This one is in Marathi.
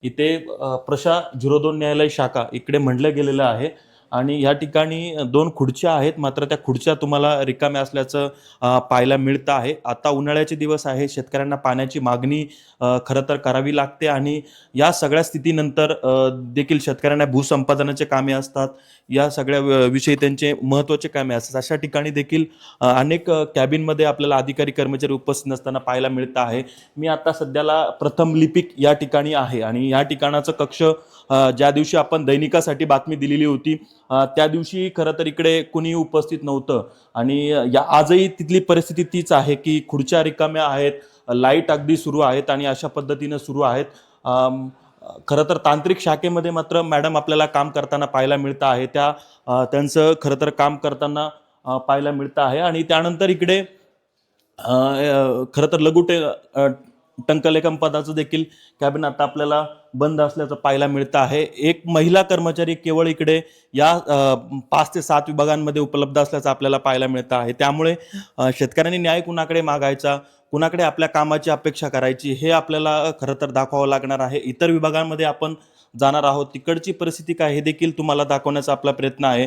इथे प्रशा 02 न्यायालय शाखा इकडे म्हटलं गेलेलं आहे आणि या ठिकाणी 2 खुर्च्या आहेत. मात्र त्या खुर्च्या तुम्हाला रिकाम्या असल्याचं पाहायला मिळतं आहे. आता उन्हाळ्याचे दिवस आहे. शेतकऱ्यांना पाण्याची मागणी खरं तर करावी लागते आणि या सगळ्या स्थितीनंतर देखील शेतकऱ्यांना भूसंपादनाचे कामे असतात. या सगळ्या विषयी त्यांचे महत्त्वाचे कामे असतात. अशा ठिकाणी देखील अनेक कॅबिनमध्ये आपल्याला अधिकारी कर्मचारी उपस्थित नसताना पाहायला मिळतं आहे. मी आता सध्याला प्रथम लिपिक या ठिकाणी आहे आणि या ठिकाणाचं कक्ष ज्या दिवशी आपण दैनिकासाठी बातमी दिलेली होती त्या दिवशी खरं तर इकडे कुणी उपस्थित नव्हतं आणि या आजही तिथली परिस्थिती तीच आहे की खुर्च्या रिकाम्या आहेत, लाईट अगदी सुरू आहेत आणि अशा पद्धतीनं सुरू आहेत. खरं तर तांत्रिक शाखेमध्ये मात्र मॅडम आपल्याला काम करताना पाहायला मिळतं आहे. त्यांचं खरं तर काम करताना पाहायला मिळतं आहे आणि त्यानंतर इकडे खरं तर टंकलेखन पदाचं देखील कॅबिन आता आपल्याला बंद असल्याचं पाहायला मिळतं आहे. एक महिला कर्मचारी केवळ इकडे या 5 ते 7 विभागांमध्ये उपलब्ध असल्याचं आपल्याला पाहायला मिळतं आहे. त्यामुळे शेतकऱ्यांनी न्याय कुणाकडे मागायचा, कुणाकडे आपल्या कामाची अपेक्षा करायची हे आपल्याला खरं तर दाखवावं लागणार आहे. इतर विभागांमध्ये आपण जाणार आहोत. तिकडची परिस्थिती काय हे देखील तुम्हाला दाखवण्याचा आपला प्रयत्न आहे.